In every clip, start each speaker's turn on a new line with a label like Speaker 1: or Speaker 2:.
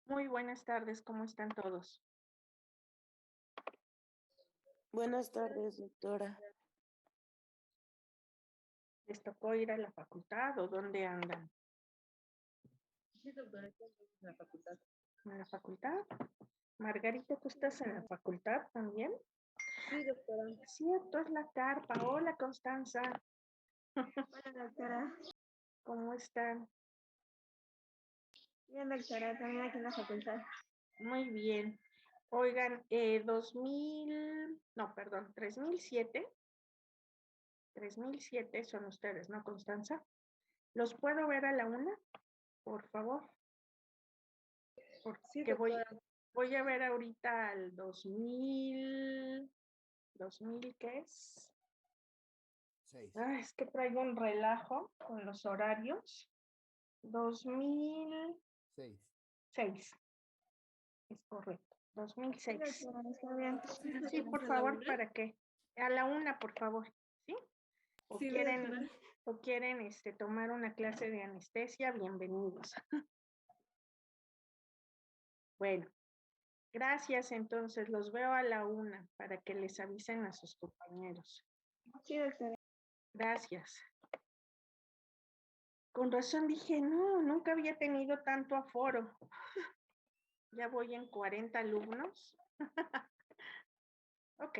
Speaker 1: Muy buenas tardes, ¿cómo están todos?
Speaker 2: Buenas tardes, doctora.
Speaker 1: ¿Les tocó ir a la facultad o dónde andan?
Speaker 2: Sí, doctora, estamos en la facultad.
Speaker 1: ¿En la facultad? Margarita, ¿tú estás en la facultad también?
Speaker 2: Sí, doctora.
Speaker 1: Cierto, es la carpa. Hola, Constanza,
Speaker 2: Hola, doctora.
Speaker 1: ¿cómo están?
Speaker 2: Bien, doctora, también aquí en la facultad.
Speaker 1: Muy bien. Oigan, 2000, no, perdón, 3007 son ustedes, ¿no, Constanza? ¿Los puedo ver a la una, por favor?
Speaker 2: Sí,
Speaker 1: Porque voy,
Speaker 2: doctora.
Speaker 1: voy a ver ahorita al 2000, ¿qué es?
Speaker 3: 6.
Speaker 1: Es que traigo un relajo con los horarios. 2006,
Speaker 3: 6.
Speaker 1: es correcto.
Speaker 2: Sí,
Speaker 1: 2006.
Speaker 2: doctora, está bien.
Speaker 1: Sí, por favor, ¿para qué? A la una, por favor, ¿sí? O
Speaker 2: Sí,
Speaker 1: quieren,
Speaker 2: doctora.
Speaker 1: o quieren tomar una clase de anestesia, bienvenidos. Bueno, gracias, entonces los veo a la una para que les avisen a sus compañeros.
Speaker 2: Sí, doctora.
Speaker 1: Gracias. Con razón dije, no, nunca había tenido tanto aforo. Ya voy en 40 alumnos. Ok.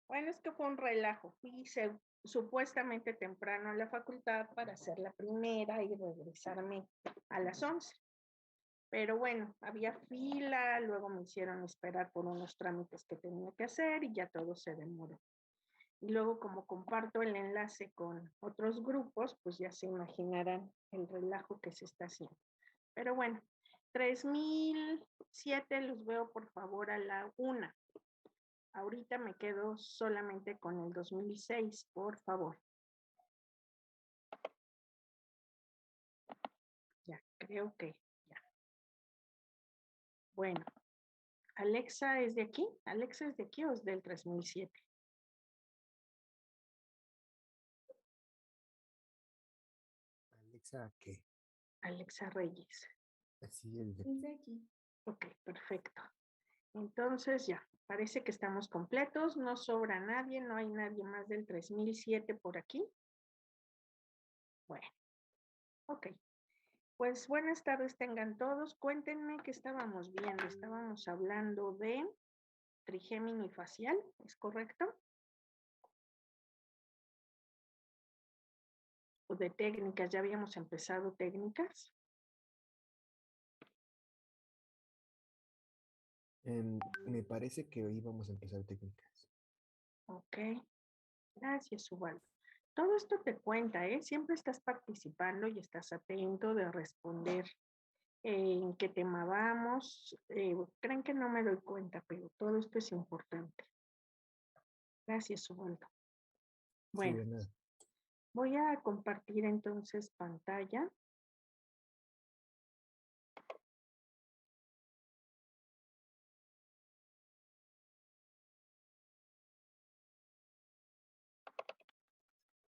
Speaker 1: Bueno, es que fue un relajo. Fui supuestamente temprano a la facultad para hacer la primera y regresarme a las 11. Pero bueno, había fila, luego me hicieron esperar por unos trámites que tenía que hacer y ya todo se demoró. Y luego como comparto el enlace con otros grupos, pues ya se imaginarán el relajo que se está haciendo. Pero bueno, 3007 los veo por favor a la una. Ahorita me quedo solamente con el 2006, por favor. Ya, creo que ya. Bueno, ¿Alexa es de aquí? ¿Alexa es de aquí o es del 3007?
Speaker 3: Alexa, ¿qué?
Speaker 1: Alexa Reyes.
Speaker 3: Así es.
Speaker 2: De aquí.
Speaker 1: Ok, perfecto. Entonces ya, parece que estamos completos, no sobra nadie, no hay nadie más del 3007 por aquí. Bueno, ok. Pues buenas tardes tengan todos. Cuéntenme qué estábamos viendo. Estábamos hablando de trigémino y facial, ¿es correcto? O de técnicas, ya habíamos empezado técnicas.
Speaker 3: Me parece que hoy vamos a empezar técnicas.
Speaker 1: Ok, gracias, Ubaldo. Todo esto te cuenta, ¿eh? Siempre estás participando y estás atento de responder en qué tema vamos. Creen que no me doy cuenta, pero todo esto es importante. Gracias, Ubaldo.
Speaker 3: Sí,
Speaker 1: Bueno,
Speaker 3: de nada.
Speaker 1: voy a compartir entonces pantalla.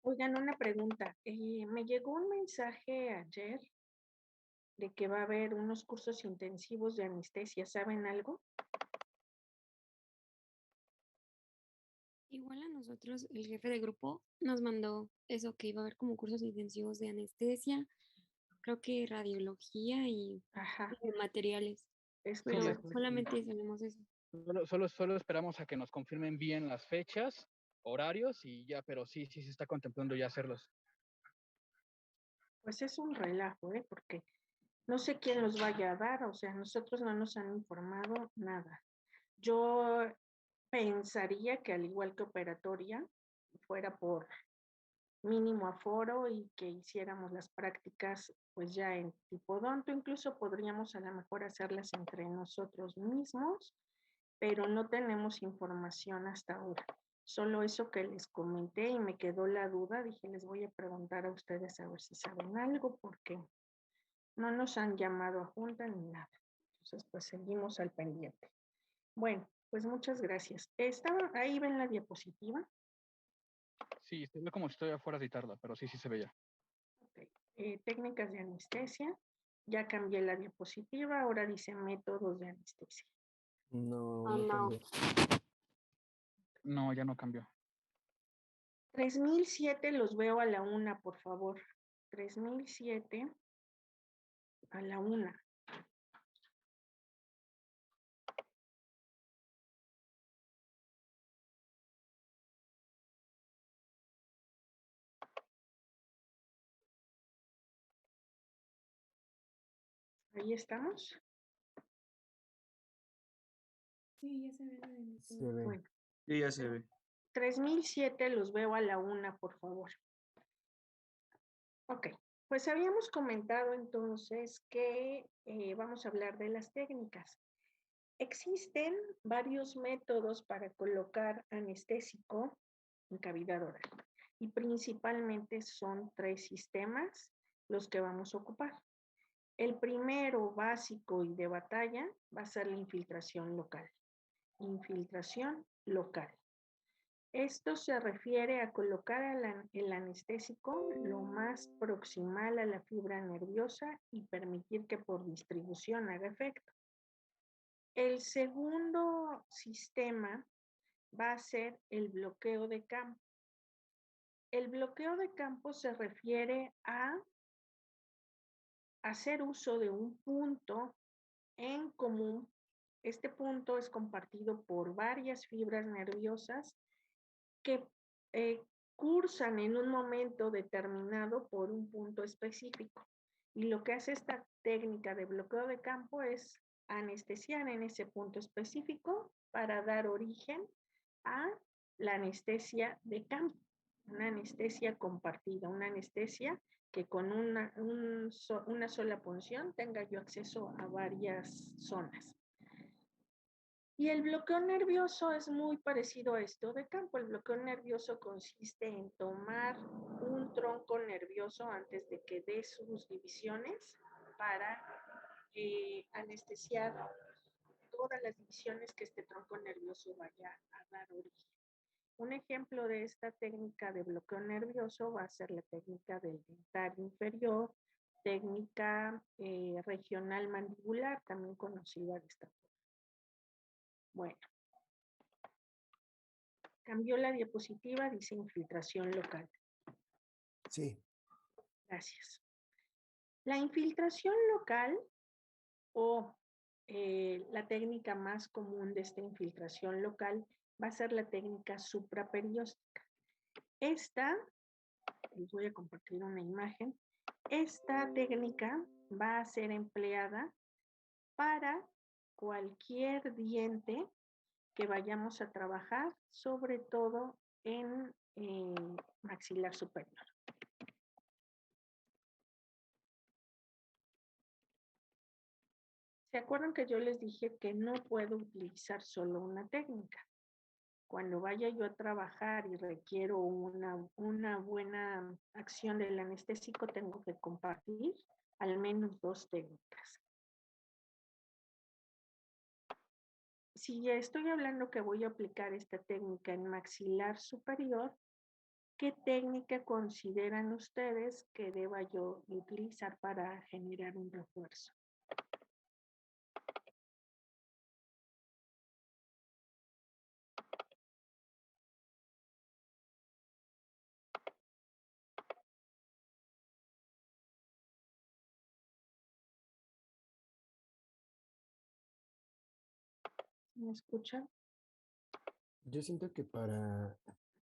Speaker 1: Oigan, una pregunta. Me llegó un mensaje ayer de que va a haber unos cursos intensivos de anestesia. ¿Saben algo?
Speaker 4: Igual a nosotros, el jefe de grupo nos mandó eso, que iba a haber como cursos intensivos de anestesia, creo que radiología
Speaker 1: Ajá,
Speaker 4: y de materiales,
Speaker 1: es
Speaker 4: pero
Speaker 1: correcto.
Speaker 4: solamente sabemos eso.
Speaker 5: Solo esperamos a que nos confirmen bien las fechas, horarios y ya, pero sí se está contemplando ya hacerlos.
Speaker 1: Pues es un relajo, ¿eh? Porque no sé quién los vaya a dar, o sea, nosotros no nos han informado nada. Yo pensaría que al igual que operatoria, fuera por mínimo aforo y que hiciéramos las prácticas pues ya en tipo odonto, incluso podríamos a lo mejor hacerlas entre nosotros mismos, pero no tenemos información hasta ahora. Solo eso que les comenté y me quedó la duda, dije, les voy a preguntar a ustedes a ver si saben algo, porque no nos han llamado a junta ni nada. Entonces, pues seguimos al pendiente. Bueno, pues muchas gracias. Estaba ahí, ven la diapositiva.
Speaker 5: Sí, se ve como si estoy afuera de editarla, pero sí se veía.
Speaker 1: Okay. Técnicas de anestesia. Ya cambié la diapositiva, ahora dice métodos de anestesia.
Speaker 3: No,
Speaker 4: Oh,
Speaker 3: no
Speaker 4: no.
Speaker 3: cambió.
Speaker 5: No, ya no cambió.
Speaker 1: 3007 los veo a la 1, por favor. 3007 a la 1. Ahí estamos.
Speaker 4: Sí, ya se ve la de
Speaker 3: Se ve.
Speaker 1: Bueno,
Speaker 2: Sí, ya se ve.
Speaker 1: 3007 los veo a la 1, por favor. Ok, pues habíamos comentado entonces que vamos a hablar de las técnicas. Existen varios métodos para colocar anestésico en cavidad oral y principalmente son 3 sistemas los que vamos a ocupar. El primero, básico y de batalla, va a ser la infiltración local. Infiltración local. Esto se refiere a colocar el anestésico lo más proximal a la fibra nerviosa y permitir que por distribución haga efecto. El segundo sistema va a ser el bloqueo de campo. El bloqueo de campo se refiere a hacer uso de un punto en común. Este punto es compartido por varias fibras nerviosas que cursan en un momento determinado por un punto específico. Y lo que hace esta técnica de bloqueo de campo es anestesiar en ese punto específico para dar origen a la anestesia de campo, una anestesia compartida, una anestesia que con una sola punción tenga yo acceso a varias zonas. Y el bloqueo nervioso es muy parecido a esto de campo. El bloqueo nervioso consiste en tomar un tronco nervioso antes de que dé sus divisiones para anestesiar todas las divisiones que este tronco nervioso vaya a dar origen. Un ejemplo de esta técnica de bloqueo nervioso va a ser la técnica del dentario inferior, técnica regional mandibular, también conocida de esta forma. Bueno, cambió la diapositiva, dice infiltración local.
Speaker 3: Sí.
Speaker 1: Gracias. La infiltración local o la técnica más común de esta infiltración local va a ser la técnica supraperióstica. Esta, les voy a compartir una imagen, esta técnica va a ser empleada para cualquier diente que vayamos a trabajar, sobre todo en maxilar superior. ¿Se acuerdan que yo les dije que no puedo utilizar solo una técnica? Cuando vaya yo a trabajar y requiero una buena acción del anestésico, tengo que compartir al menos 2 técnicas. Si estoy hablando que voy a aplicar esta técnica en maxilar superior, ¿qué técnica consideran ustedes que deba yo utilizar para generar un refuerzo? ¿Me escuchan?
Speaker 3: Yo siento que para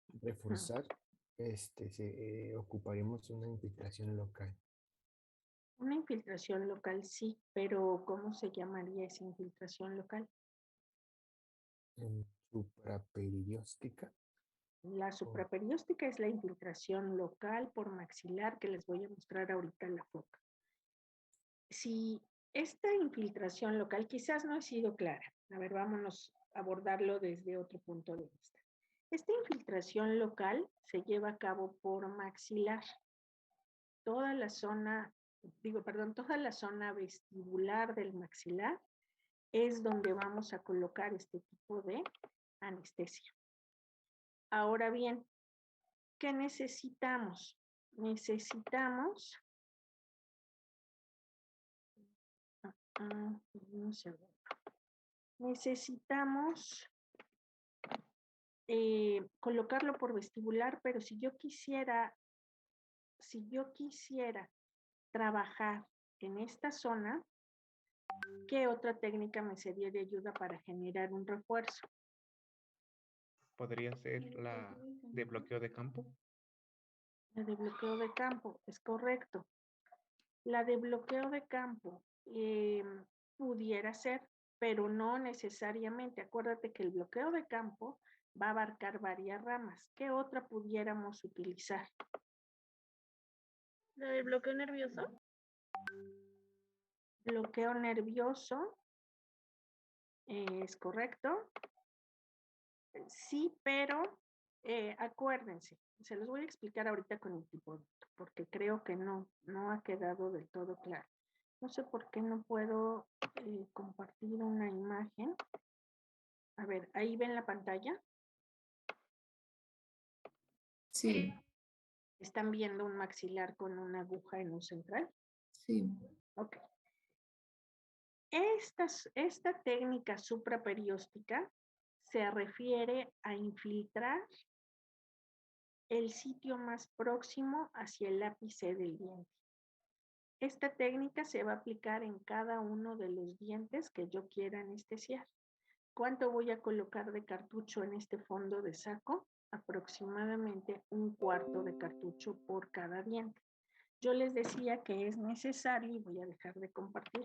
Speaker 3: reforzar, ocuparemos una infiltración local.
Speaker 1: Una infiltración local sí, pero ¿cómo se llamaría esa infiltración local?
Speaker 3: Supraperióstica.
Speaker 1: La supraperióstica es la infiltración local por maxilar que les voy a mostrar ahorita en la foto. Si esta infiltración local quizás no ha sido clara, a ver, vámonos a abordarlo desde otro punto de vista. Esta infiltración local se lleva a cabo por maxilar. Toda la zona, toda la zona vestibular del maxilar es donde vamos a colocar este tipo de anestesia. Ahora bien, ¿qué necesitamos? Necesitamos Un segundo. Necesitamos colocarlo por vestibular, pero si yo quisiera trabajar en esta zona, ¿qué otra técnica me sería de ayuda para generar un refuerzo?
Speaker 6: ¿Podría ser la de bloqueo de campo?
Speaker 1: La de bloqueo de campo, es correcto. La de bloqueo de campo pudiera ser, pero no necesariamente. Acuérdate que el bloqueo de campo va a abarcar varias ramas. ¿Qué otra pudiéramos utilizar?
Speaker 2: ¿La del bloqueo nervioso?
Speaker 1: Bloqueo nervioso, es correcto. Sí, pero acuérdense, se los voy a explicar ahorita con el tipo, porque creo que no ha quedado del todo claro. No sé por qué no puedo compartir una imagen. A ver, ahí ven la pantalla.
Speaker 7: Sí,
Speaker 1: ¿Están viendo un maxilar con una aguja en un central?
Speaker 7: sí.
Speaker 1: Ok. Esta técnica supraperióstica se refiere a infiltrar el sitio más próximo hacia el ápice del diente. Esta técnica se va a aplicar en cada uno de los dientes que yo quiera anestesiar. ¿Cuánto voy a colocar de cartucho en este fondo de saco? Aproximadamente 1/4 de cartucho por cada diente. Yo les decía que es necesario, y voy a dejar de compartir,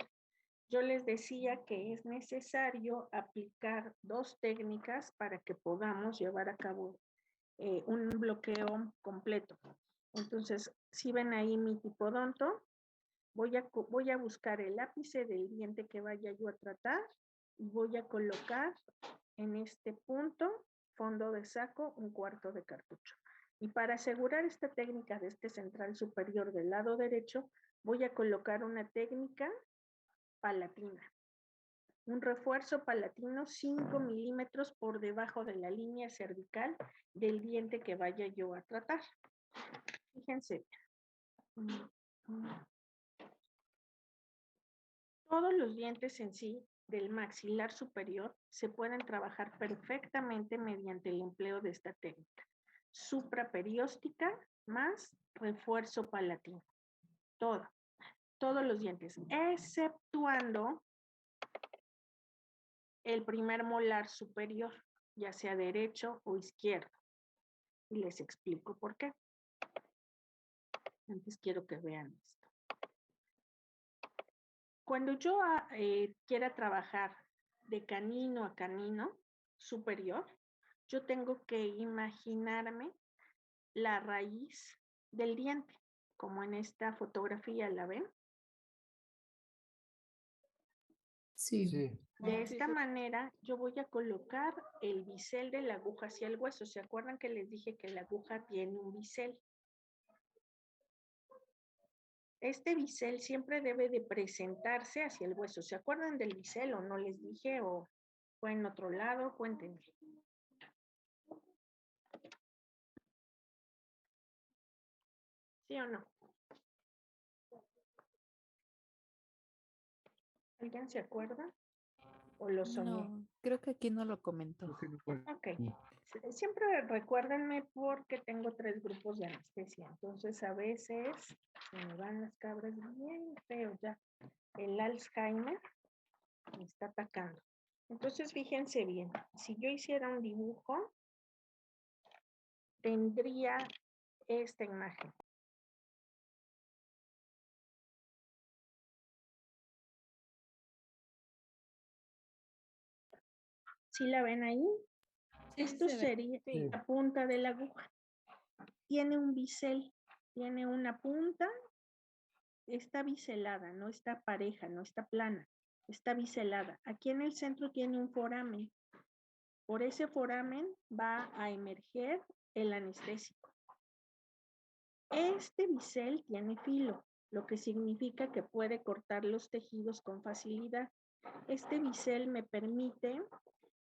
Speaker 1: yo les decía que es necesario aplicar 2 técnicas para que podamos llevar a cabo un bloqueo completo. Entonces, si ven ahí mi tipodonto, voy a buscar el ápice del diente que vaya yo a tratar y voy a colocar en este punto, fondo de saco, 1/4 de cartucho. Y para asegurar esta técnica de este central superior del lado derecho, voy a colocar una técnica palatina. Un refuerzo palatino 5 milímetros por debajo de la línea cervical del diente que vaya yo a tratar. Fíjense. Todos los dientes en sí del maxilar superior se pueden trabajar perfectamente mediante el empleo de esta técnica. Supraperióstica más refuerzo palatino. Todos los dientes, exceptuando el primer molar superior, ya sea derecho o izquierdo. Y les explico por qué. Antes quiero que vean esto. Cuando yo quiera trabajar de canino a canino superior, yo tengo que imaginarme la raíz del diente, como en esta fotografía, ¿la ven?
Speaker 7: Sí.
Speaker 3: Sí,
Speaker 1: De esta manera, yo voy a colocar el bisel de la aguja hacia el hueso. ¿Se acuerdan que les dije que la aguja tiene un bisel? Este bisel siempre debe de presentarse hacia el hueso. ¿Se acuerdan del bisel o no les dije o fue en otro lado? Cuéntenme. ¿Sí o no? ¿Alguien se acuerda? ¿O lo soñé?
Speaker 7: No, creo que aquí no lo comentó.
Speaker 1: Ok. Siempre recuérdenme porque tengo 3 grupos de anestesia. Entonces a veces se me van las cabras bien feo ya. El Alzheimer me está atacando. Entonces fíjense bien. Si yo hiciera un dibujo, tendría esta imagen. ¿Sí la ven ahí? Esto sería la punta de la aguja. Tiene un bisel, tiene una punta, está biselada, no está pareja, no está plana, está biselada. Aquí en el centro tiene un foramen. Por ese foramen va a emerger el anestésico. Este bisel tiene filo, lo que significa que puede cortar los tejidos con facilidad. Este bisel me permite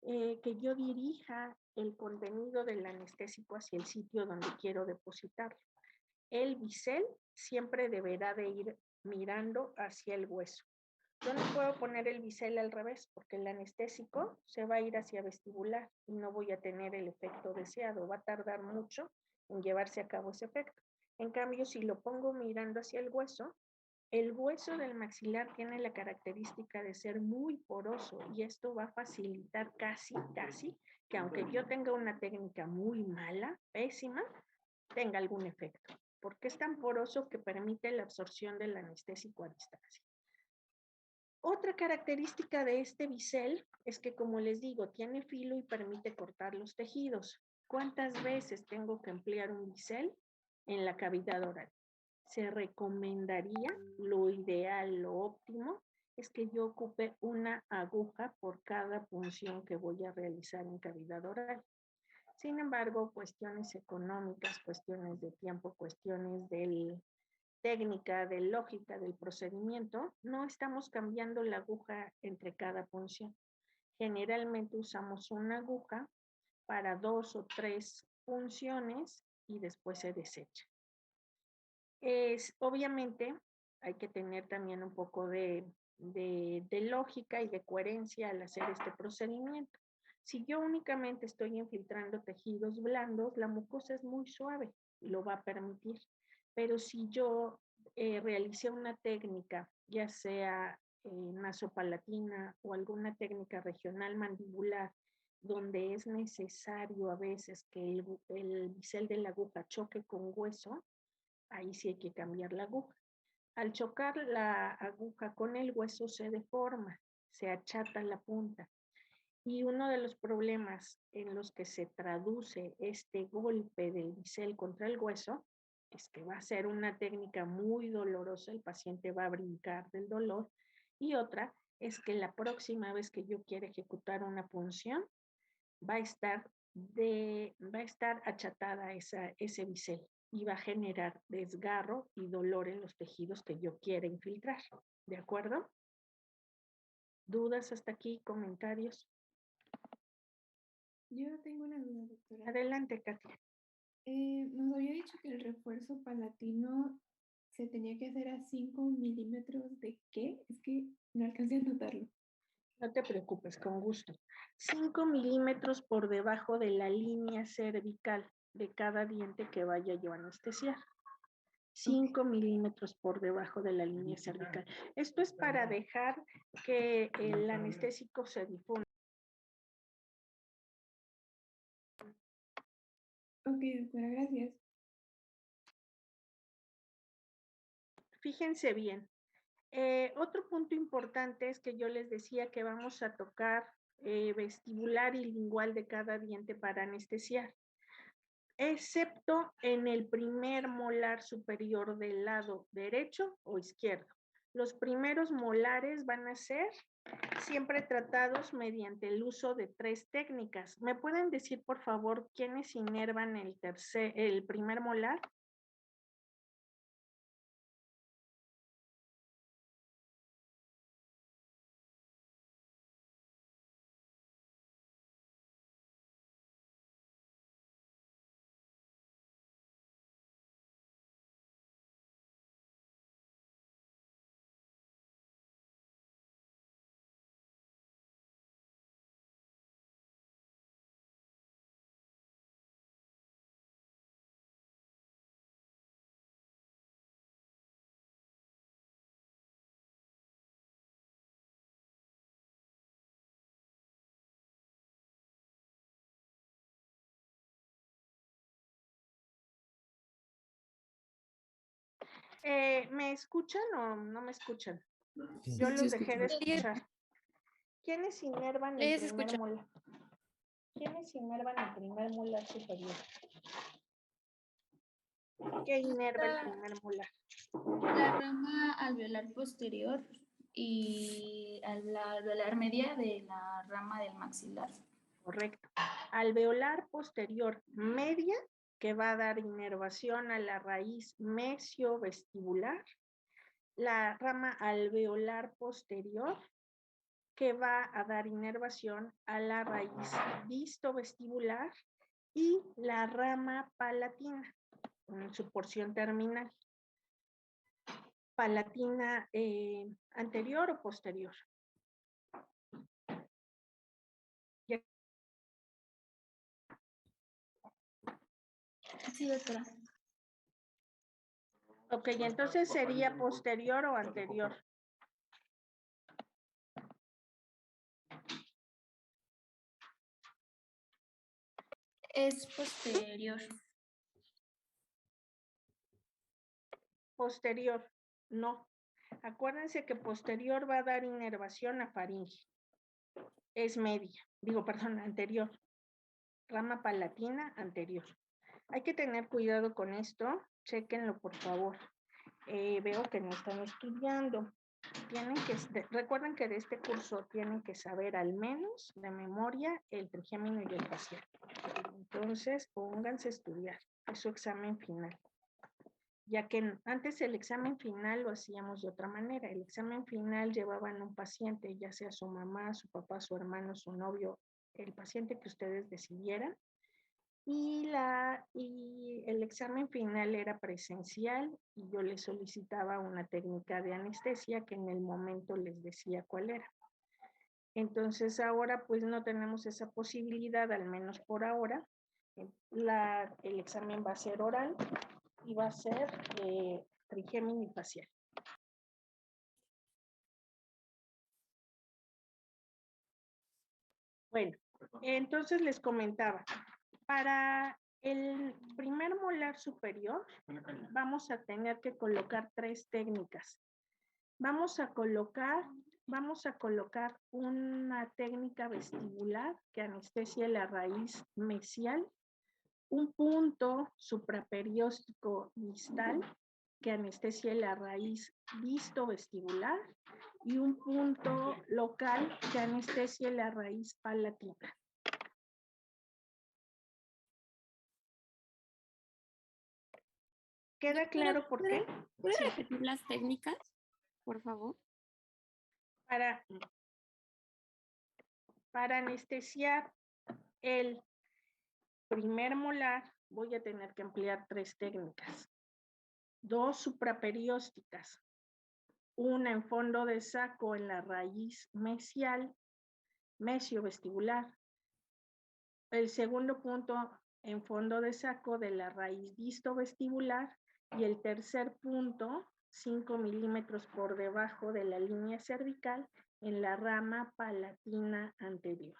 Speaker 1: que yo dirija el contenido del anestésico hacia el sitio donde quiero depositarlo. El bisel siempre deberá de ir mirando hacia el hueso. Yo no puedo poner el bisel al revés porque el anestésico se va a ir hacia vestibular y no voy a tener el efecto deseado. Va a tardar mucho en llevarse a cabo ese efecto. En cambio, si lo pongo mirando hacia el hueso del maxilar tiene la característica de ser muy poroso y esto va a facilitar casi que aunque yo tenga una técnica muy mala, pésima, tenga algún efecto, porque es tan poroso que permite la absorción del anestésico a distancia. Otra característica de este bisel es que, como les digo, tiene filo y permite cortar los tejidos. ¿Cuántas veces tengo que emplear un bisel en la cavidad oral? Se recomendaría, lo ideal, lo óptimo, es que yo ocupe una aguja por cada punción que voy a realizar en cavidad oral. Sin embargo, cuestiones económicas, cuestiones de tiempo, cuestiones de técnica, de lógica del procedimiento, no estamos cambiando la aguja entre cada punción. Generalmente usamos una aguja para 2 o 3 punciones y después se desecha. Obviamente hay que tener también un poco de lógica y de coherencia al hacer este procedimiento. Si yo únicamente estoy infiltrando tejidos blandos, la mucosa es muy suave y lo va a permitir. Pero si yo realicé una técnica, ya sea nasopalatina o alguna técnica regional mandibular, donde es necesario a veces que el bisel de la aguja choque con hueso, ahí sí hay que cambiar la aguja. Al chocar la aguja con el hueso se deforma, se achata la punta. Y uno de los problemas en los que se traduce este golpe del bisel contra el hueso es que va a ser una técnica muy dolorosa, el paciente va a brincar del dolor. Y otra es que la próxima vez que yo quiera ejecutar una punción, va a estar achatada ese bisel y va a generar desgarro y dolor en los tejidos que yo quiera infiltrar. ¿De acuerdo? ¿Dudas hasta aquí? ¿Comentarios?
Speaker 8: Yo tengo una duda, doctora.
Speaker 1: Adelante, Katia.
Speaker 8: Nos había dicho que el refuerzo palatino se tenía que hacer a 5 milímetros de qué? Es que no alcancé a notarlo.
Speaker 1: No te preocupes, con gusto. 5 milímetros por debajo de la línea cervical de cada diente que vaya yo a anestesiar. 5 milímetros por debajo de la línea cervical. Esto es para dejar que el anestésico se difunda.
Speaker 8: Ok, doctora, gracias.
Speaker 1: Fíjense bien. Otro punto importante es que yo les decía que vamos a tocar vestibular y lingual de cada diente para anestesiar, excepto en el primer molar superior del lado derecho o izquierdo. Los primeros molares van a ser siempre tratados mediante el uso de 3 técnicas. ¿Me pueden decir, por favor, quiénes inervan el primer molar? ¿Me escuchan o no me escuchan?
Speaker 3: Sí.
Speaker 1: Yo
Speaker 7: Sí,
Speaker 1: los
Speaker 7: sí,
Speaker 1: dejé de
Speaker 7: escuchamos.
Speaker 1: escuchar. ¿Quiénes inervan
Speaker 4: Ella
Speaker 1: el
Speaker 4: se
Speaker 1: primer
Speaker 4: escucha.
Speaker 1: molar? ¿Quiénes inervan el primer molar superior? ¿Qué inerva el primer molar?
Speaker 2: La rama alveolar posterior y la alveolar media de la rama del maxilar.
Speaker 1: Correcto. Alveolar posterior media, que va a dar inervación a la raíz mesiovestibular. La rama alveolar posterior, que va a dar inervación a la raíz distovestibular y la rama palatina en su porción terminal. palatina anterior o posterior. Ya-
Speaker 2: Sí, doctora.
Speaker 1: Ok, entonces sería posterior o anterior.
Speaker 2: Es posterior.
Speaker 1: Posterior, no. Acuérdense que posterior va a dar inervación a faringe. Es media, digo, perdón, anterior. Rama palatina anterior. Hay que tener cuidado con esto. Chéquenlo, por favor. Veo que no están estudiando. Recuerden que de este curso tienen que saber al menos de memoria el trigémino y el facial. Entonces, pónganse a estudiar. Es su examen final. Ya que antes el examen final lo hacíamos de otra manera. El examen final llevaban un paciente, ya sea su mamá, su papá, su hermano, su novio, el paciente que ustedes decidieran. Y el examen final era presencial y yo les solicitaba una técnica de anestesia que en el momento les decía cuál era. Entonces ahora pues no tenemos esa posibilidad, al menos por ahora. El examen va a ser oral y va a ser trigémino y facial. Bueno, entonces les comentaba, para el primer molar superior vamos a tener que colocar 3 técnicas. Vamos a colocar una técnica vestibular que anestesia la raíz mesial, un punto supraperióstico distal que anestesia la raíz distovestibular y un punto local que anestesia la raíz palatina. ¿Queda claro por qué?
Speaker 4: ¿Puede
Speaker 1: Sí.
Speaker 4: repetir las técnicas, por favor?
Speaker 1: Para anestesiar el primer molar voy a tener que emplear 3 técnicas. 2 supraperiósticas, una en fondo de saco en la raíz mesial, mesiovestibular. El segundo punto en fondo de saco de la raíz distovestibular y el tercer punto 5 milímetros por debajo de la línea cervical en la rama palatina anterior,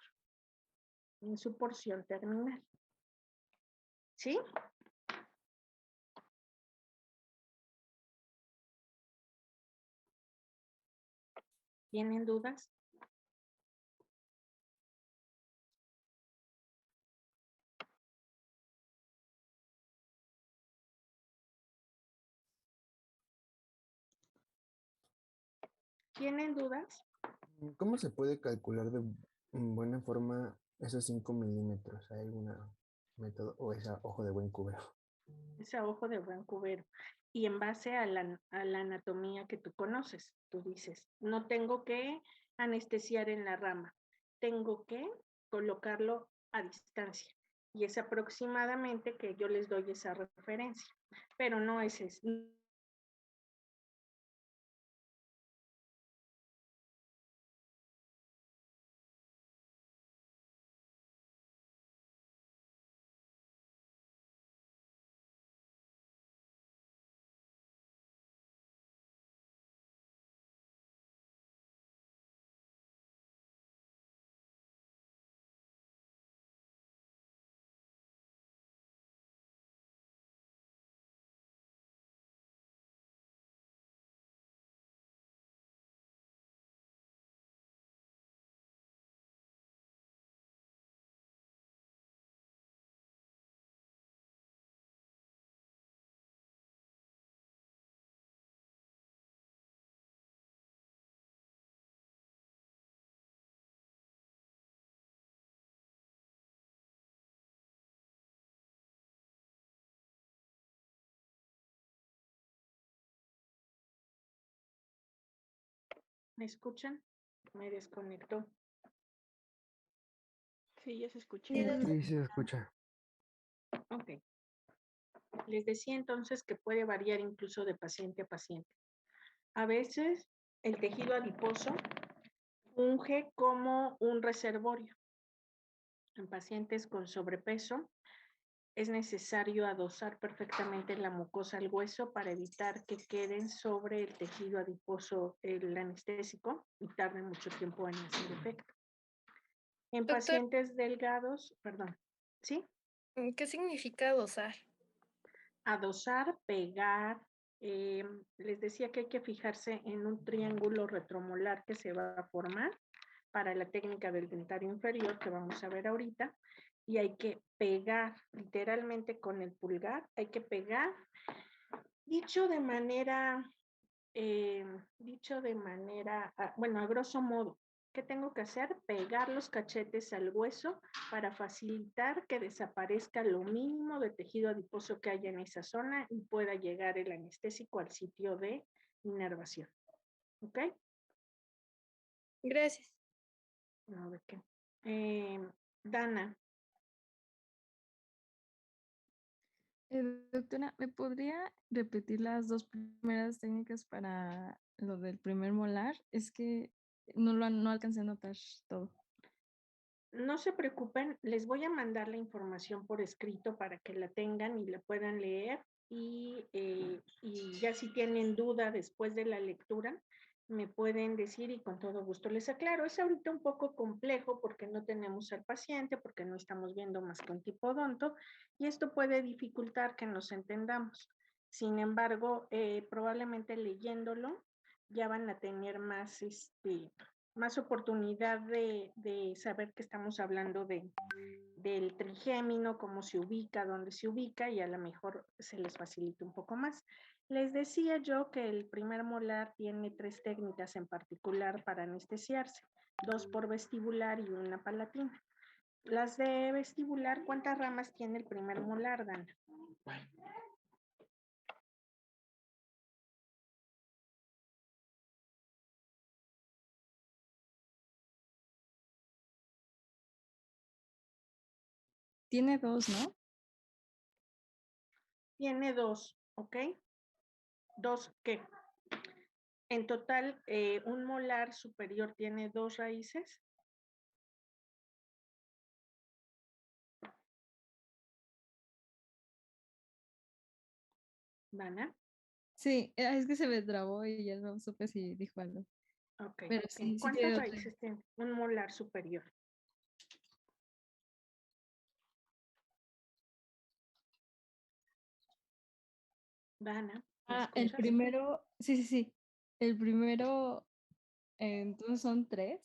Speaker 1: en su porción terminal. ¿Sí? ¿Tienen dudas? ¿Tienen dudas?
Speaker 3: ¿Cómo se puede calcular de buena forma esos 5 milímetros? ¿Hay algún método o es a ojo de buen cubero?
Speaker 1: Es a ojo de buen cubero. Y en base a la anatomía que tú conoces, tú dices, no tengo que anestesiar en la rama, tengo que colocarlo a distancia. Y es aproximadamente que yo les doy esa referencia, pero no es eso. ¿Me escuchan? Me desconectó. Sí, ya se escucha.
Speaker 3: Sí, se escucha.
Speaker 1: Ok. Les decía entonces que puede variar incluso de paciente a paciente. A veces el tejido adiposo funge como un reservorio. En pacientes con sobrepeso es necesario adosar perfectamente la mucosa al hueso para evitar que queden sobre el tejido adiposo el anestésico y tarde mucho tiempo en hacer efecto. En
Speaker 9: Doctor,
Speaker 1: pacientes delgados, perdón, ¿sí?
Speaker 9: ¿qué significa dosar?
Speaker 1: Adosar, pegar. Les decía que hay que fijarse en un triángulo retromolar que se va a formar para la técnica del dentario inferior que vamos a ver ahorita, y hay que pegar literalmente con el pulgar, hay que pegar, dicho de manera, bueno, a grosso modo, ¿qué tengo que hacer? Pegar los cachetes al hueso para facilitar que desaparezca lo mínimo de tejido adiposo que haya en esa zona y pueda llegar el anestésico al sitio de inervación. ¿Ok?
Speaker 9: Gracias.
Speaker 1: No, ¿de qué? Dana,
Speaker 10: Doctora, ¿me podría repetir las dos primeras técnicas para lo del primer molar? Es que no alcancé a notar todo.
Speaker 1: no se preocupen, les voy a mandar la información por escrito para que la tengan y la puedan leer y ya si tienen duda después de la lectura, me pueden decir y con todo gusto les aclaro. Es ahorita un poco complejo porque no tenemos al paciente, porque no estamos viendo más que un tipo odonto y esto puede dificultar que nos entendamos. Sin embargo, probablemente leyéndolo ya van a tener más oportunidad de saber que estamos hablando del trigémino, cómo se ubica, dónde se ubica y a lo mejor se les facilita un poco más. Les decía yo que el primer molar tiene 3 técnicas en particular para anestesiarse, 2 por vestibular y 1 palatina. Las de vestibular, ¿cuántas ramas tiene el primer molar, Dana?
Speaker 10: Tiene 2, ¿no?
Speaker 1: Tiene 2, ¿ok? 2, ¿qué? En total, un molar superior tiene 2 raíces. ¿Dana?
Speaker 10: Sí, es que se me trabó y ya no supe si dijo algo.
Speaker 1: Ok.
Speaker 10: Pero sí
Speaker 1: ¿Cuántas
Speaker 10: tiene otra.
Speaker 1: raíces tiene un molar superior? Dana, ¿me
Speaker 10: Ah, el
Speaker 1: escuchas?
Speaker 10: primero, sí. El primero, entonces son 3.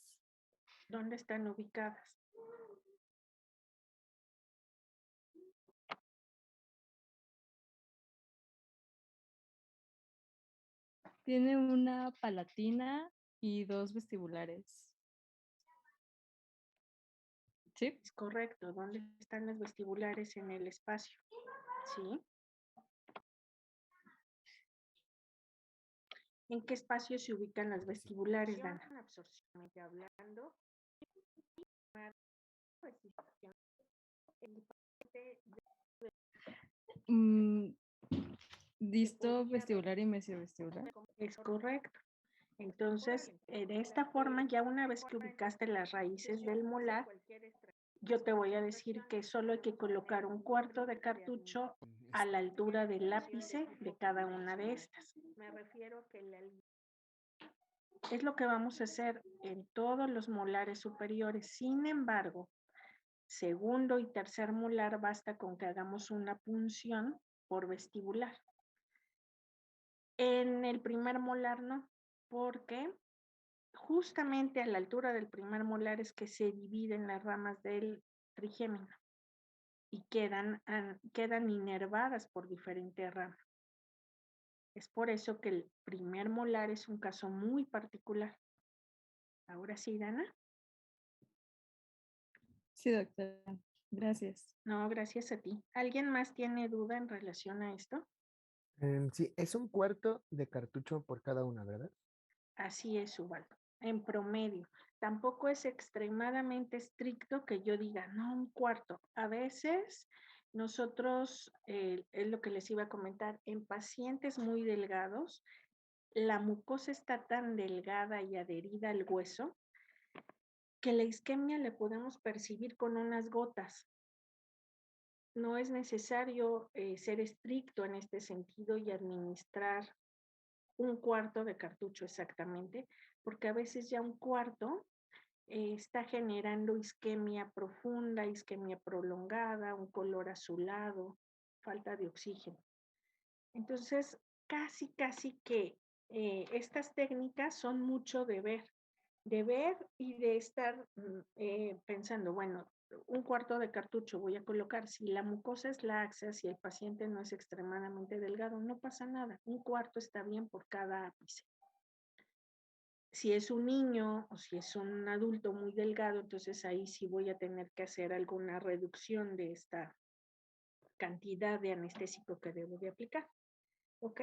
Speaker 1: ¿Dónde están ubicadas?
Speaker 10: Tiene una palatina y 2 vestibulares. ¿Sí?
Speaker 1: Es correcto. ¿Dónde están las vestibulares en el espacio? ¿Sí? ¿En qué espacio se ubican las vestibulares, Dana? Absorcionalmente hablando.
Speaker 10: Mm, disto vestibular y mesiovestibular.
Speaker 1: Es correcto. Entonces, de esta forma, ya una vez que ubicaste las raíces del molar, yo te voy a decir que solo hay que colocar un cuarto de cartucho a la altura del ápice de cada una de estas. Me refiero a que es lo que vamos a hacer en todos los molares superiores. Sin embargo, segundo y tercer molar basta con que hagamos una punción por vestibular. En el primer molar no, porque justamente a la altura del primer molar es que se dividen las ramas del trigémino y quedan inervadas por diferentes ramas. Es por eso que el primer molar es un caso muy particular. Ahora sí, Dana.
Speaker 10: Sí, doctora. Gracias.
Speaker 1: No, gracias a ti. ¿Alguien más tiene duda en relación a esto?
Speaker 3: Sí, es un cuarto de cartucho por cada una, ¿verdad?
Speaker 1: Así es, Ubaldo. En promedio. Tampoco es extremadamente estricto que yo diga, no, un cuarto. A veces nosotros, es lo que les iba a comentar, en pacientes muy delgados, la mucosa está tan delgada y adherida al hueso que la isquemia la podemos percibir con unas gotas. No es necesario ser estricto en este sentido y administrar un cuarto de cartucho exactamente, porque a veces ya un cuarto está generando isquemia profunda, isquemia prolongada, un color azulado, falta de oxígeno. Entonces, casi que estas técnicas son mucho de ver y de estar pensando, bueno, un cuarto de cartucho voy a colocar. Si la mucosa es laxa, si el paciente no es extremadamente delgado, no pasa nada. Un cuarto está bien por cada ápice. Si es un niño o si es un adulto muy delgado, entonces ahí sí voy a tener que hacer alguna reducción de esta cantidad de anestésico que debo de aplicar. ¿Ok?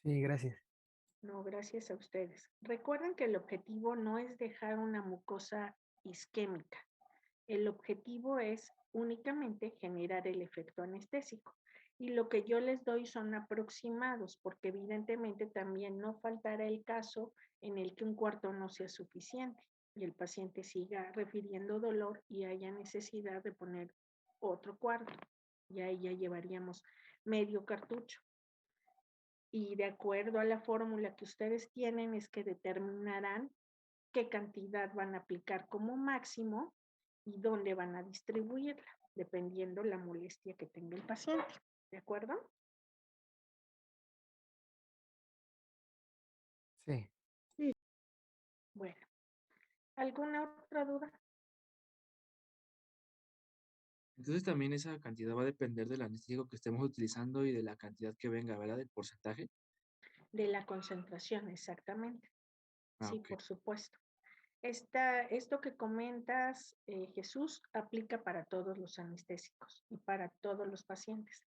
Speaker 3: Sí, gracias.
Speaker 1: No, gracias a ustedes. Recuerden que el objetivo no es dejar una mucosa isquémica. El objetivo es únicamente generar el efecto anestésico. Y lo que yo les doy son aproximados, porque evidentemente también no faltará el caso en el que un cuarto no sea suficiente y el paciente siga refiriendo dolor y haya necesidad de poner otro cuarto. Y ahí ya llevaríamos medio cartucho. Y de acuerdo a la fórmula que ustedes tienen es que determinarán qué cantidad van a aplicar como máximo y dónde van a distribuirla, dependiendo la molestia que tenga el paciente. ¿De acuerdo?
Speaker 3: Sí.
Speaker 1: Bueno, ¿alguna otra duda?
Speaker 11: Entonces también esa cantidad va a depender del anestésico que estemos utilizando y de la cantidad que venga, ¿verdad? Del porcentaje.
Speaker 1: De la concentración, exactamente.
Speaker 11: Ah,
Speaker 1: Sí,
Speaker 11: ok.
Speaker 1: por supuesto. Esto que comentas, Jesús, aplica para todos los anestésicos y para todos los pacientes.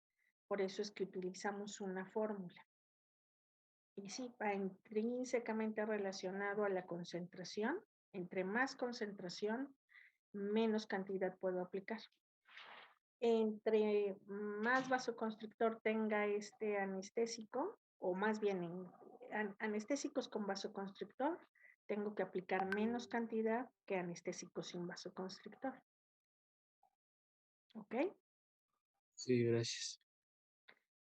Speaker 1: Por eso es que utilizamos una fórmula. Y sí, va intrínsecamente relacionado a la concentración. Entre más concentración, menos cantidad puedo aplicar. Entre más vasoconstrictor tenga este anestésico, o más bien anestésicos con vasoconstrictor, tengo que aplicar menos cantidad que anestésicos sin vasoconstrictor. ¿Ok?
Speaker 11: Sí, gracias.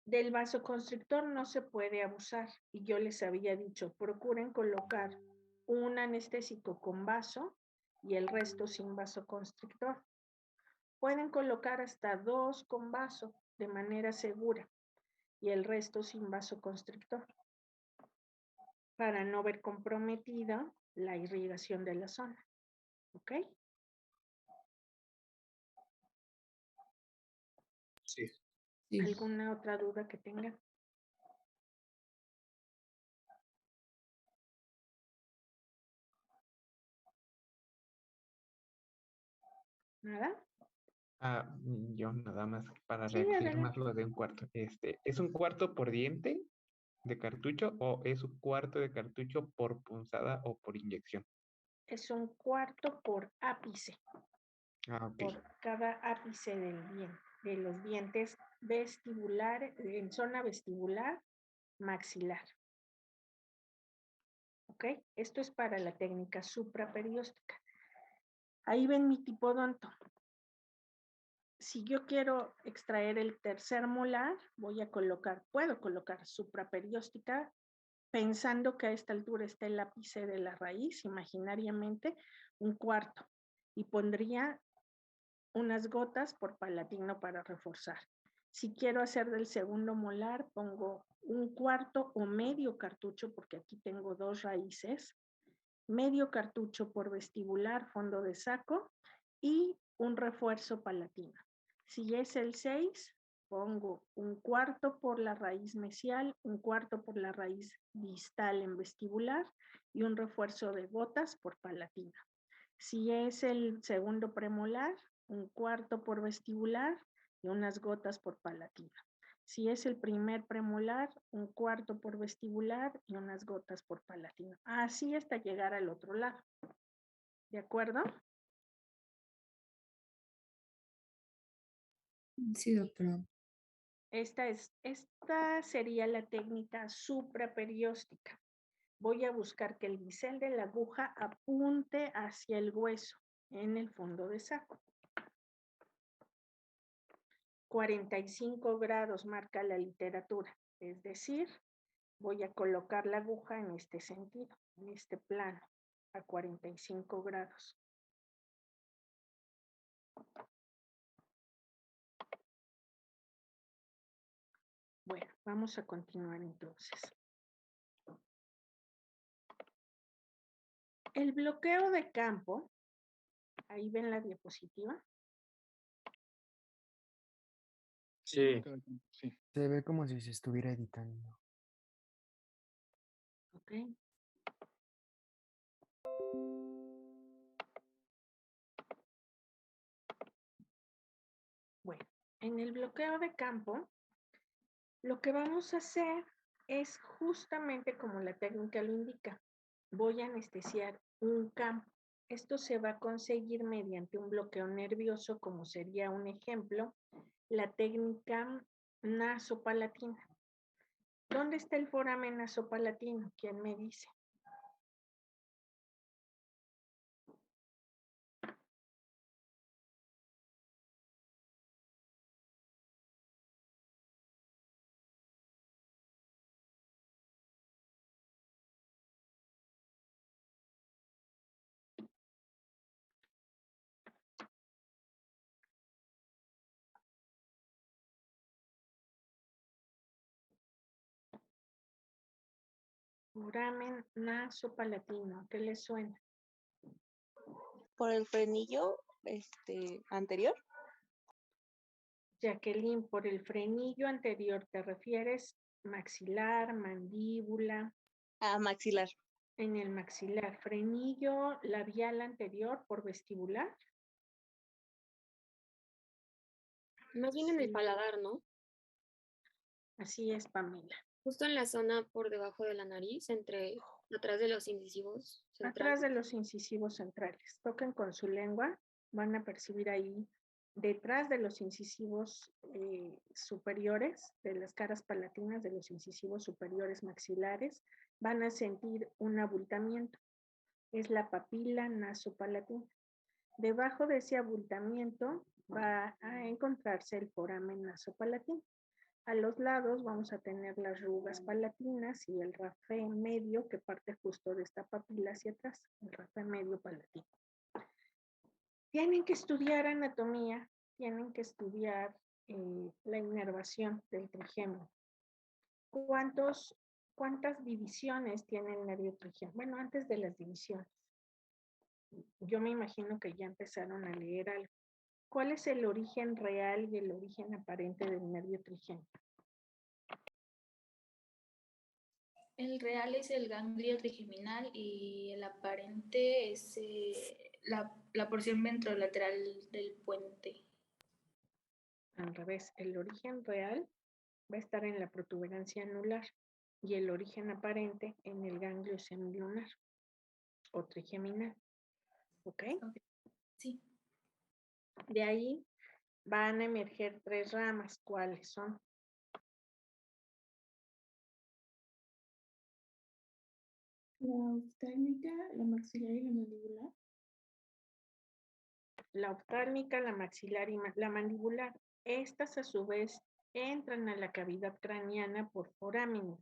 Speaker 1: Del vasoconstrictor no se puede abusar y yo les había dicho, procuren colocar un anestésico con vaso y el resto sin vasoconstrictor. Pueden colocar hasta 2 con vaso de manera segura y el resto sin vasoconstrictor para no ver comprometida la irrigación de la zona. ¿Ok?
Speaker 11: Sí.
Speaker 1: ¿Alguna otra duda que tengan? ¿Nada?
Speaker 6: Yo nada más para
Speaker 1: Sí,
Speaker 6: redefinir más
Speaker 1: adelante.
Speaker 6: lo de un cuarto. ¿Es un cuarto por diente de cartucho o es un cuarto de cartucho por punzada o por inyección?
Speaker 1: Es un cuarto por ápice.
Speaker 6: Ok.
Speaker 1: Por cada ápice de los dientes vestibulares, en zona vestibular, maxilar. ¿Ok? Esto es para la técnica supraperióstica. Ahí ven mi tipodonto. Si yo quiero extraer el tercer molar, puedo colocar supraperióstica, pensando que a esta altura está el ápice de la raíz, imaginariamente, un cuarto. Y pondría unas gotas por palatino para reforzar. Si quiero hacer del segundo molar, pongo un cuarto o medio cartucho, porque aquí tengo 2 raíces, medio cartucho por vestibular, fondo de saco, y un refuerzo palatino. Si es el 6, pongo un cuarto por la raíz mesial, un cuarto por la raíz distal en vestibular y un refuerzo de gotas por palatina. Si es el segundo premolar, un cuarto por vestibular y unas gotas por palatina. Si es el primer premolar, un cuarto por vestibular y unas gotas por palatina. Así hasta llegar al otro lado. ¿De acuerdo?
Speaker 7: Sí, doctora.
Speaker 1: Esta sería la técnica supraperióstica. Voy a buscar que el bisel de la aguja apunte hacia el hueso en el fondo de saco. 45 grados marca la literatura, es decir, voy a colocar la aguja en este sentido, en este plano, a 45 grados. Bueno, vamos a continuar entonces. El bloqueo de campo, ahí ven la diapositiva.
Speaker 11: Sí.
Speaker 5: Sí.
Speaker 3: Se ve como si se estuviera editando.
Speaker 1: Ok. Bueno, en el bloqueo de campo, lo que vamos a hacer es justamente como la técnica lo indica. Voy a anestesiar un campo. Esto se va a conseguir mediante un bloqueo nervioso, como sería un ejemplo, la técnica nasopalatina. ¿Dónde está el foramen nasopalatino? ¿Quién me dice? Foramen nasopalatino, ¿qué le suena?
Speaker 12: Por el frenillo anterior.
Speaker 1: Jacqueline, por el frenillo anterior, ¿te refieres maxilar, mandíbula?
Speaker 12: Ah, maxilar.
Speaker 1: En el maxilar, frenillo labial anterior por vestibular.
Speaker 4: Más bien en el
Speaker 1: Sí.
Speaker 4: paladar, ¿no?
Speaker 1: Así es, Pamela.
Speaker 4: Justo en la zona por debajo de la nariz, atrás de los incisivos centrales.
Speaker 1: Atrás de los incisivos centrales. Toquen con su lengua, van a percibir ahí, detrás de los incisivos superiores, de las caras palatinas, de los incisivos superiores maxilares, van a sentir un abultamiento. Es la papila nasopalatina. Debajo de ese abultamiento va a encontrarse el foramen nasopalatino. A los lados vamos a tener las rugas palatinas y el rafe medio que parte justo de esta papila hacia atrás, el rafe medio palatino. Tienen que estudiar anatomía, tienen que estudiar la inervación del trigémino. ¿Cuántas divisiones tiene el nervio trigémino? Bueno, antes de las divisiones. Yo me imagino que ya empezaron a leer algo. ¿Cuál es el origen real y el origen aparente del nervio trigémino?
Speaker 2: El real es el ganglio trigeminal y el aparente es la porción ventrolateral del puente.
Speaker 1: Al revés, el origen real va a estar en la protuberancia anular y el origen aparente en el ganglio semilunar o trigeminal. ¿Ok?
Speaker 2: Sí.
Speaker 1: De ahí van a emerger 3 ramas. ¿Cuáles son?
Speaker 8: La oftálmica, la maxilar y la mandibular.
Speaker 1: La oftálmica, la maxilar y la mandibular. Estas a su vez entran a la cavidad craneana por forámenes.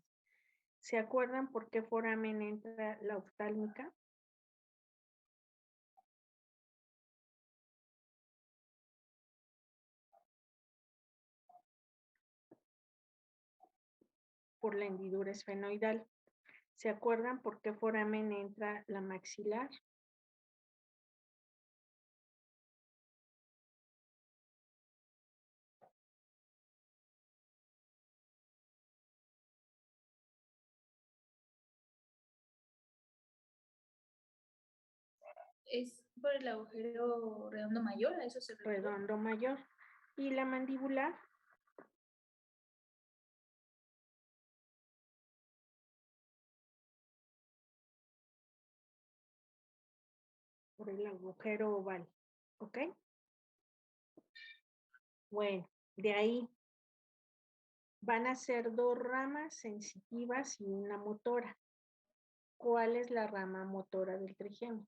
Speaker 1: ¿Se acuerdan por qué foramen entra la oftálmica? Por la hendidura esfenoidal. ¿Se acuerdan por qué foramen entra la maxilar?
Speaker 2: Es por el agujero redondo mayor, a eso se refiere.
Speaker 1: Redondo mayor. ¿Y la mandibular? Por el agujero oval. ¿Ok? Bueno, de ahí Van a ser 2 ramas sensitivas y una motora. ¿Cuál es la rama motora del trigémino?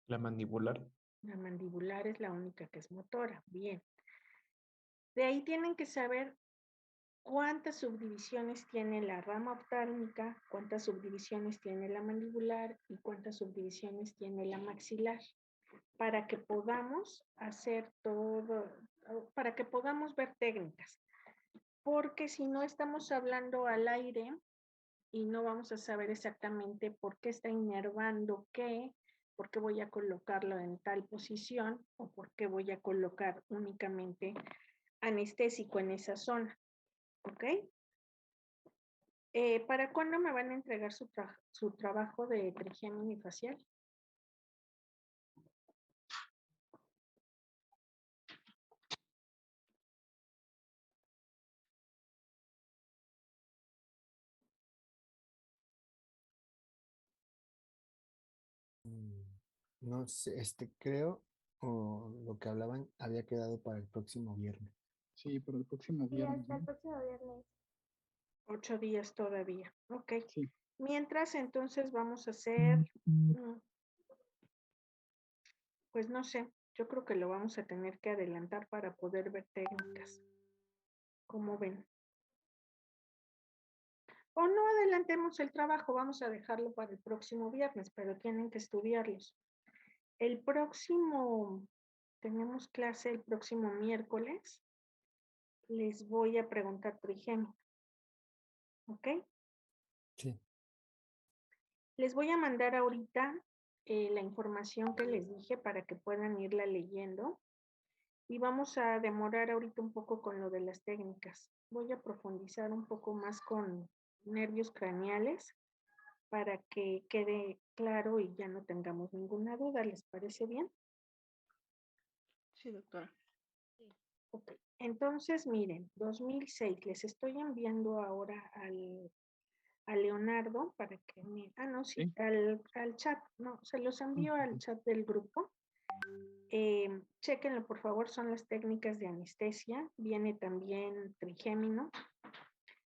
Speaker 6: La mandibular.
Speaker 1: La mandibular es la única que es motora. Bien. De ahí tienen que saber cuántas subdivisiones tiene la rama oftálmica, cuántas subdivisiones tiene la mandibular y cuántas subdivisiones tiene la maxilar, para que podamos hacer todo, para que podamos ver técnicas. Porque si no estamos hablando al aire y no vamos a saber exactamente por qué está inervando qué, por qué voy a colocarlo en tal posición o por qué voy a colocar únicamente anestésico en esa zona. ¿Ok? ¿Para cuándo me van a entregar su trabajo de trigémino facial?
Speaker 3: No sé, creo, o lo que hablaban había quedado para el próximo viernes.
Speaker 5: Sí, para el próximo
Speaker 2: Sí,
Speaker 5: viernes,
Speaker 2: hasta el
Speaker 5: ¿no?
Speaker 2: próximo viernes.
Speaker 1: 8 días todavía. Ok.
Speaker 5: Sí.
Speaker 1: Mientras, entonces vamos a hacer, pues no sé, yo creo que lo vamos a tener que adelantar para poder ver técnicas. ¿Cómo ven? O no adelantemos el trabajo, vamos a dejarlo para el próximo viernes, pero tienen que estudiarlos. El próximo, tenemos clase el próximo miércoles. Les voy a preguntar trigémino. ¿Ok?
Speaker 3: Sí.
Speaker 1: Les voy a mandar ahorita la información que les dije para que puedan irla leyendo. Y vamos a demorar ahorita un poco con lo de las técnicas. Voy a profundizar un poco más con nervios craneales para que quede claro y ya no tengamos ninguna duda. ¿Les parece bien?
Speaker 12: Sí, doctora.
Speaker 1: Ok. Entonces, miren, 2006, les estoy enviando ahora a Leonardo para que me... Ah, no, sí, al chat. No, se los envío al chat del grupo. Chéquenlo, por favor, son las técnicas de anestesia. Viene también trigémino.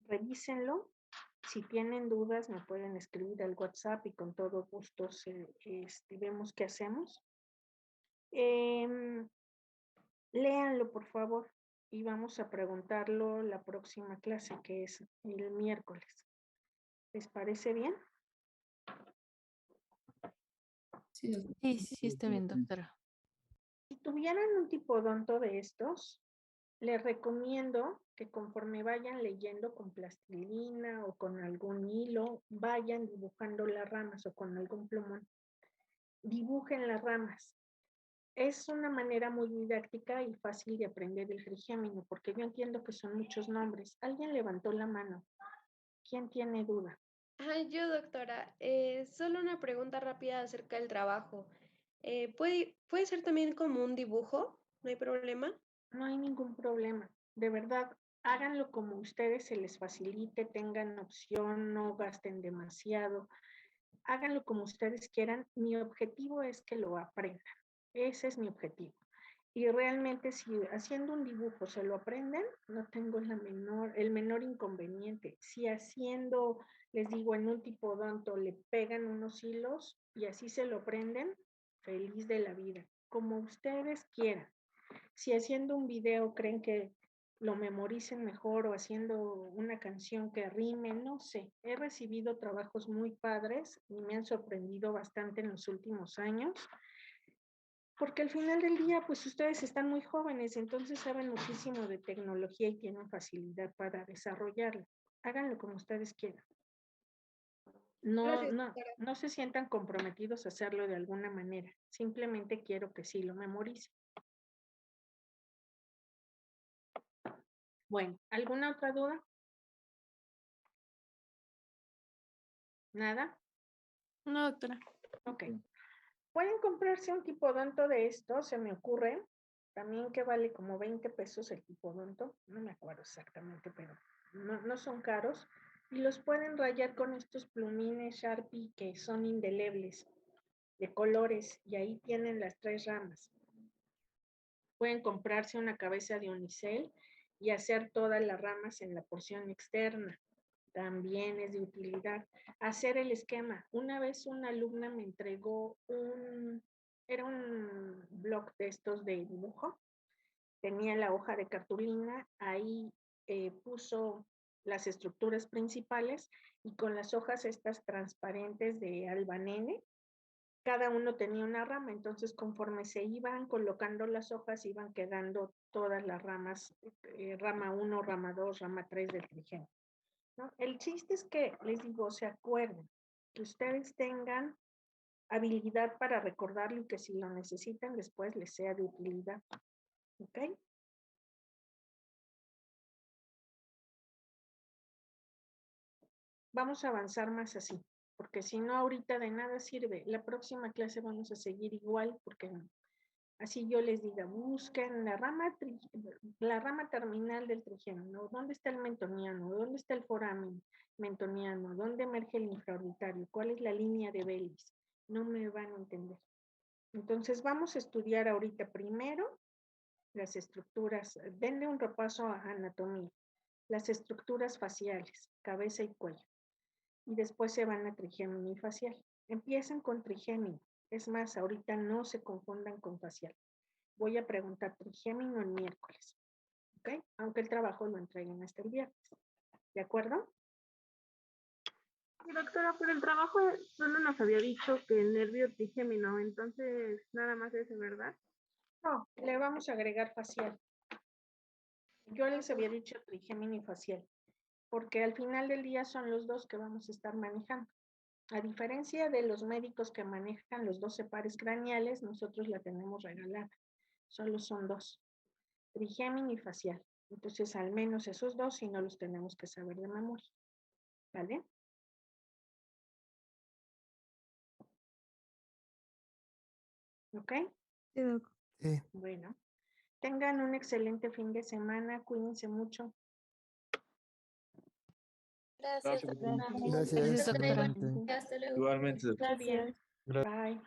Speaker 1: Revísenlo. Si tienen dudas, me pueden escribir al WhatsApp y con todo gusto vemos qué hacemos. Léanlo, por favor, y vamos a preguntarlo la próxima clase, que es el miércoles. ¿Les parece bien?
Speaker 7: Sí, está bien, doctora.
Speaker 1: Si tuvieran un tipodonto de estos, les recomiendo que conforme vayan leyendo con plastilina o con algún hilo, vayan dibujando las ramas o con algún plumón. Dibujen las ramas. Es una manera muy didáctica y fácil de aprender el trigémino, porque yo entiendo que son muchos nombres. Alguien levantó la mano. ¿Quién tiene duda?
Speaker 13: Yo, doctora, solo una pregunta rápida acerca del trabajo. ¿Puede ser también como un dibujo? ¿No hay problema?
Speaker 1: No hay ningún problema. De verdad, háganlo como ustedes se les facilite, tengan opción, no gasten demasiado. Háganlo como ustedes quieran. Mi objetivo es que lo aprendan. Ese es mi objetivo. Y realmente si haciendo un dibujo se lo aprenden, no tengo el menor inconveniente. Si haciendo, les digo, en un tipodonto le pegan unos hilos y así se lo aprenden, feliz de la vida. Como ustedes quieran. Si haciendo un video creen que lo memoricen mejor o haciendo una canción que rime, no sé. He recibido trabajos muy padres y me han sorprendido bastante en los últimos años. Porque al final del día, pues ustedes están muy jóvenes, entonces saben muchísimo de tecnología y tienen facilidad para desarrollarla. Háganlo como ustedes quieran. No se sientan comprometidos a hacerlo de alguna manera. Simplemente quiero que sí lo memoricen. Bueno, ¿alguna otra duda? ¿Nada?
Speaker 9: No, doctora.
Speaker 1: Ok. Pueden comprarse un tipodonto de esto, se me ocurre. También que vale como 20 pesos el tipodonto. No me acuerdo exactamente, pero no son caros. Y los pueden rayar con estos plumines Sharpie que son indelebles, de colores. Y ahí tienen las 3 ramas. Pueden comprarse una cabeza de unicel y hacer todas las ramas en la porción externa. También es de utilidad. Hacer el esquema. Una vez una alumna me entregó era un blog de estos de dibujo. Tenía la hoja de cartulina, ahí puso las estructuras principales y con las hojas estas transparentes de albanene, cada uno tenía una rama, entonces conforme se iban colocando las hojas, iban quedando todas las ramas, rama 1, rama 2, rama 3 del trigémino, ¿no? El chiste es que, les digo, se acuerden, que ustedes tengan habilidad para recordarlo y que si lo necesitan después les sea de utilidad. ¿Ok? Vamos a avanzar más así, porque si no ahorita de nada sirve. La próxima clase vamos a seguir igual, porque así yo les diga, busquen la rama terminal del trigémino. ¿Dónde está el mentoniano? ¿Dónde está el foramen mentoniano? ¿Dónde emerge el infraorbitario? ¿Cuál es la línea de Bellis? No me van a entender. Entonces vamos a estudiar ahorita primero las estructuras. Denle un repaso a anatomía. Las estructuras faciales, cabeza y cuello. Y después se van a trigémino y facial. Empiecen con trigémino. Es más, ahorita no se confundan con facial. Voy a preguntar trigémino el miércoles. ¿Ok? Aunque el trabajo lo entreguen hasta el viernes. ¿De acuerdo?
Speaker 12: Sí, doctora, pero el trabajo solo nos había dicho que el nervio trigémino, entonces nada más ese, ¿verdad?
Speaker 1: No, le vamos a agregar facial. Yo les había dicho trigémino y facial, porque al final del día son los dos que vamos a estar manejando. A diferencia de los médicos que manejan los 12 pares craneales, nosotros la tenemos regalada. Solo son dos, trigémino y facial. Entonces, al menos esos dos, si no los tenemos que saber de memoria. ¿Vale? ¿Ok?
Speaker 10: Sí, doc.
Speaker 3: Sí.
Speaker 1: Bueno, tengan un excelente fin de semana, cuídense mucho.
Speaker 9: Gracias,
Speaker 5: Gracias,
Speaker 9: doctora.
Speaker 3: Gracias,
Speaker 10: Gracias, doctora.
Speaker 3: igualmente.
Speaker 2: Hasta luego.
Speaker 11: Igualmente, doctor.
Speaker 2: Muy bien.
Speaker 1: Bye.